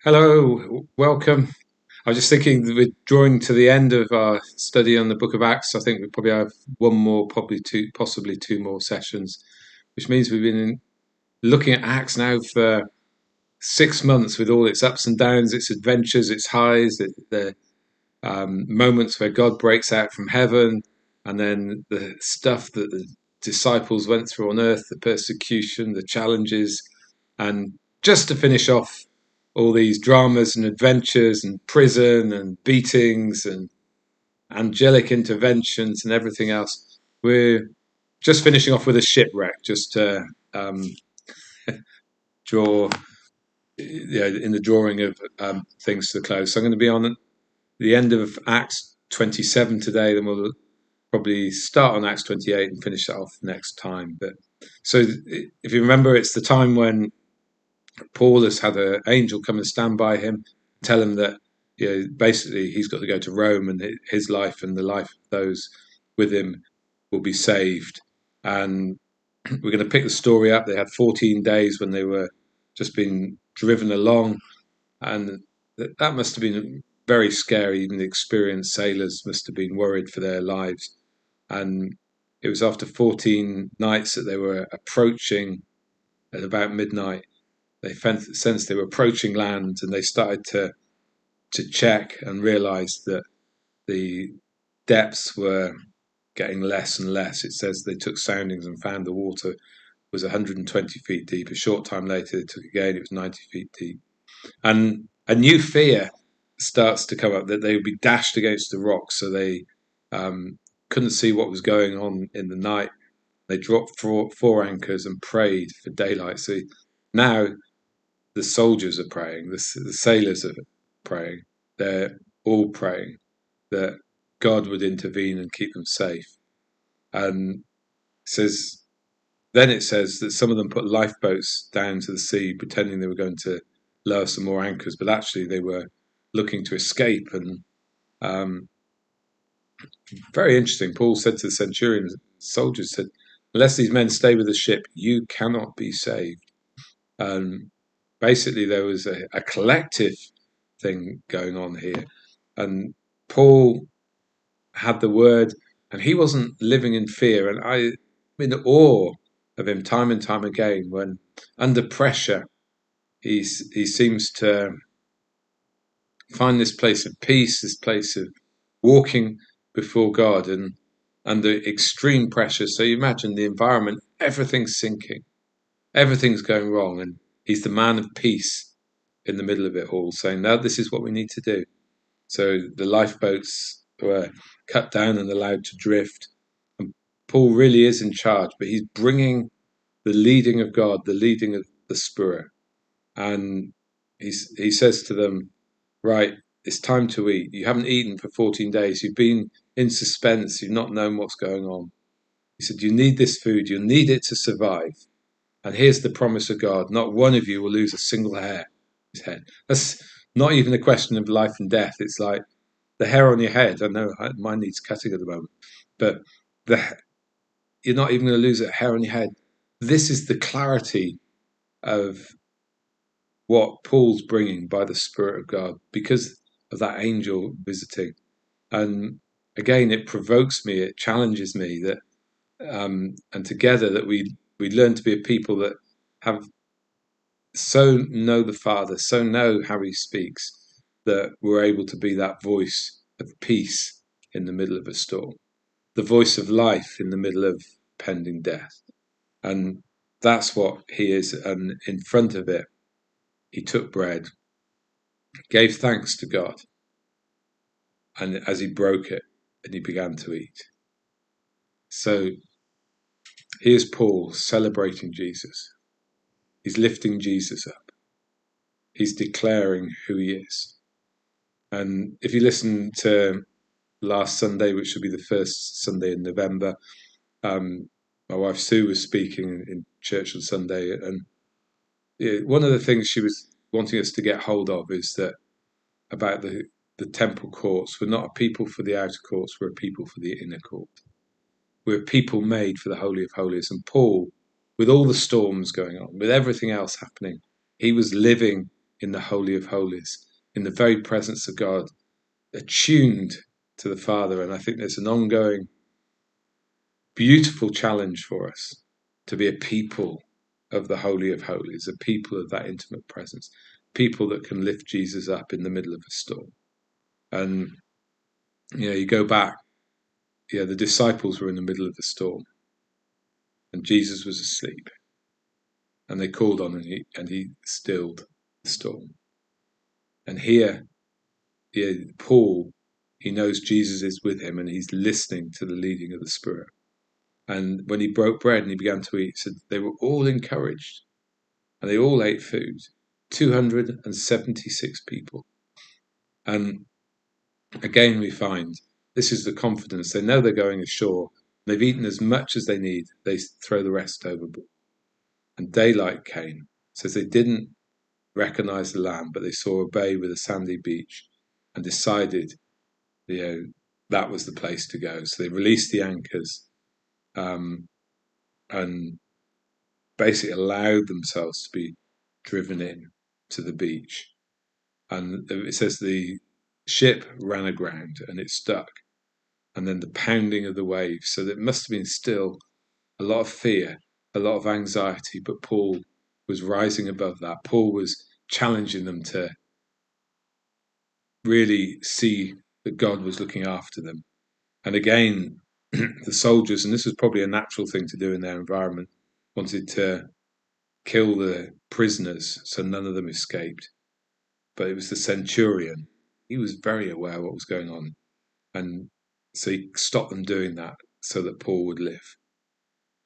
Hello, welcome. I was just thinking that we're drawing to the end of our study on the Book of Acts. I think we probably have one more, probably two, possibly two more sessions, which means we've been looking at Acts now for 6 months with all its ups and downs, its adventures, its highs, the moments where God breaks out from heaven, and then the stuff that the disciples went through on earth, the persecution, the challenges, and just to finish off all these dramas and adventures and prison and beatings and angelic interventions and everything else. We're just finishing off with a shipwreck, just to draw, in the drawing of things to the close. So I'm going to be on the end of Acts 27 today, then we'll probably start on Acts 28 and finish that off next time. But so if you remember, it's the time when Paul has had an angel come and stand by him, tell him that basically he's got to go to Rome and his life and the life of those with him will be saved. And we're going to pick the story up. They had 14 days when they were just being driven along, and that must have been very scary. Even the experienced sailors must have been worried for their lives. And it was after 14 nights that they were approaching at about midnight. They sensed they were approaching land, and they started to check and realised that the depths were getting less and less. It says they took soundings and found the water was 120 feet deep. A short time later, they took again; it was 90 feet deep, and a new fear starts to come up that they would be dashed against the rocks. So they couldn't see what was going on in the night. They dropped four anchors and prayed for daylight. So now the soldiers are praying, the sailors are praying, they're all praying that God would intervene and keep them safe. And says then it says that some of them put lifeboats down to the sea, pretending they were going to lower some more anchors, but actually they were looking to escape. And um, very interesting. Paul said to the centurion, soldiers said, "Unless these men stay with the ship, you cannot be saved." Basically, there was a collective thing going on here, and Paul had the word, and he wasn't living in fear. And I'm in awe of him time and time again when under pressure he seems to find this place of peace, this place of walking before God, and under extreme pressure. So you imagine the environment, everything's sinking, everything's going wrong, and he's the man of peace in the middle of it all, saying, "No, this is what we need to do." So the lifeboats were cut down and allowed to drift. And Paul really is in charge, but he's bringing the leading of God, the leading of the Spirit. And he says to them, "Right, it's time to eat. You haven't eaten for 14 days. You've been in suspense. You've not known what's going on." He said, "You need this food. You need it to survive. And here's the promise of God. Not one of you will lose a single hair on his head." That's not even a question of life and death. It's like the hair on your head. I know mine needs cutting at the moment, but the, you're not even going to lose a hair on your head. This is the clarity of what Paul's bringing by the Spirit of God because of that angel visiting. And again, it provokes me, it challenges me that, and together that we learn to be a people that have so know the Father, so know how He speaks, that we're able to be that voice of peace in the middle of a storm, the voice of life in the middle of pending death. And that's what He is. And in front of it, He took bread, gave thanks to God, and as He broke it, and He began to eat. So here's Paul celebrating Jesus. He's lifting Jesus up. He's declaring who He is. And if you listen to last Sunday, which will be the first Sunday in November, my wife Sue was speaking in church on Sunday, and one of the things she was wanting us to get hold of is that about the temple courts. We're not a people for the outer courts, we're a people for the inner court. We're a people made for the Holy of Holies. And Paul, with all the storms going on, with everything else happening, he was living in the Holy of Holies, in the very presence of God, attuned to the Father. And I think there's an ongoing, beautiful challenge for us to be a people of the Holy of Holies, a people of that intimate presence, people that can lift Jesus up in the middle of a storm. And, you go back, the disciples were in the middle of the storm and Jesus was asleep and they called on him and he stilled the storm. And here, Paul, he knows Jesus is with him and he's listening to the leading of the Spirit. And when he broke bread and he began to eat, he said they were all encouraged and they all ate food, 276 people. And again, we find this is the confidence. They know they're going ashore. They've eaten as much as they need. They throw the rest overboard. And daylight came. Says they didn't recognize the land, but they saw a bay with a sandy beach and decided, that was the place to go. So they released the anchors and basically allowed themselves to be driven in to the beach. And it says the ship ran aground and it stuck. And then the pounding of the waves. So there must have been still a lot of fear, a lot of anxiety, but Paul was rising above that. Paul was challenging them to really see that God was looking after them. And again, the soldiers, and this was probably a natural thing to do in their environment, wanted to kill the prisoners so none of them escaped. But it was the centurion. He was very aware of what was going on. And so he stopped them doing that so that Paul would live.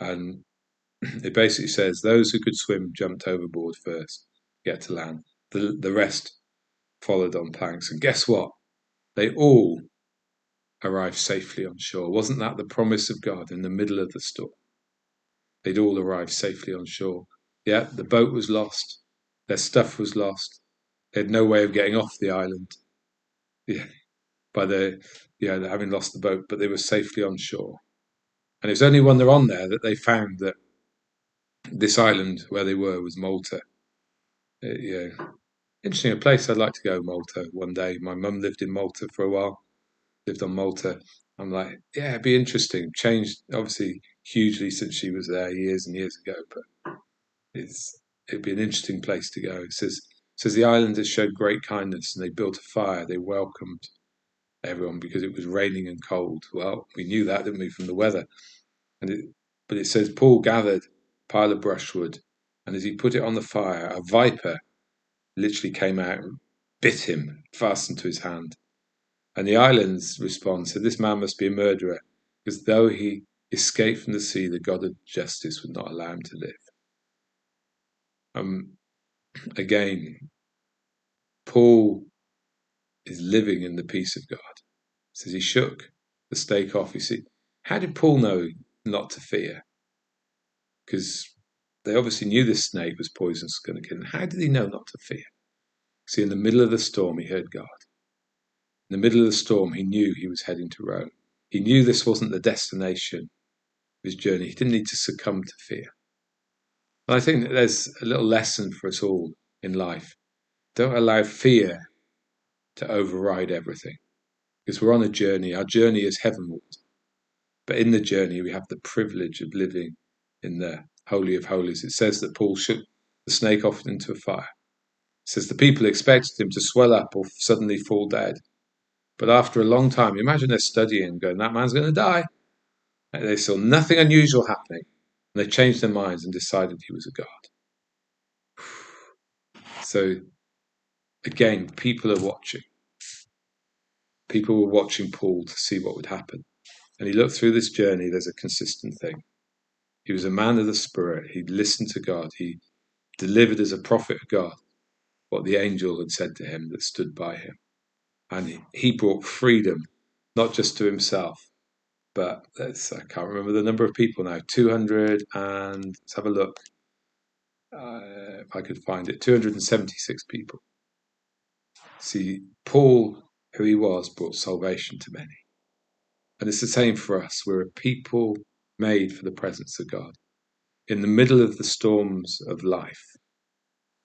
And it basically says those who could swim jumped overboard first, get to land. The rest followed on planks. And guess what? They all arrived safely on shore. Wasn't that the promise of God in the middle of the storm? They'd all arrived safely on shore. Yeah, the boat was lost. Their stuff was lost. They had no way of getting off the island. Yeah, having lost the boat, but they were safely on shore. And it was only when they're on there that they found that this island where they were was Malta. Interesting, a place I'd like to go, Malta, one day. My mum lived in Malta for a while, lived on Malta. I'm like, yeah, it'd be interesting. Changed, obviously, hugely since she was there years and years ago, but it'd be an interesting place to go. It says the islanders showed great kindness and they built a fire. They welcomed everyone because it was raining and cold. Well, we knew that, didn't we, from the weather? But it says Paul gathered a pile of brushwood, and as he put it on the fire, a viper literally came out and bit him, fastened to his hand. And the island's response said, this man must be a murderer, because though he escaped from the sea, the God of justice would not allow him to live. Again, Paul is living in the peace of God. It says he shook the stake off. You see, how did Paul know not to fear? Because they obviously knew this snake was poisonous, going to kill him. How did he know not to fear? See, in the middle of the storm, he heard God. In the middle of the storm, he knew he was heading to Rome. He knew this wasn't the destination of his journey. He didn't need to succumb to fear. And I think that there's a little lesson for us all in life. Don't allow fear to override everything. Because we're on a journey. Our journey is heavenward. But in the journey, we have the privilege of living in the Holy of Holies. It says that Paul shook the snake off into a fire. It says the people expected him to swell up or suddenly fall dead. But after a long time, imagine they're studying and going, that man's going to die. And they saw nothing unusual happening. And they changed their minds and decided he was a god. So, again, people are watching. People were watching Paul to see what would happen. And he looked through this journey, there's a consistent thing. He was a man of the Spirit. He listened to God. He delivered as a prophet of God what the angel had said to him that stood by him. And he brought freedom, not just to himself, but I can't remember the number of people now, 200 and, let's have a look, if I could find it, 276 people. See, Paul, who he was, brought salvation to many. And it's the same for us. We're a people made for the presence of God. In the middle of the storms of life,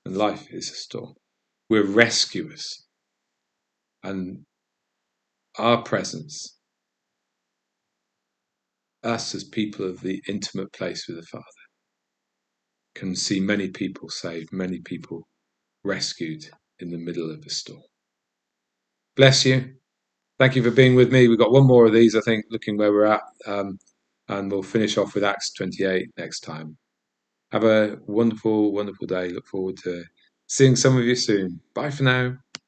and life is a storm, We're rescuers, and our presence, us as people of the intimate place with the Father, can see many people saved, many people rescued in the middle of a storm. Bless you. Thank you for being with me. We've got one more of these, I think, looking where we're at, and we'll finish off with Acts 28 next time. Have a wonderful, wonderful day. Look forward to seeing some of you soon. Bye for now.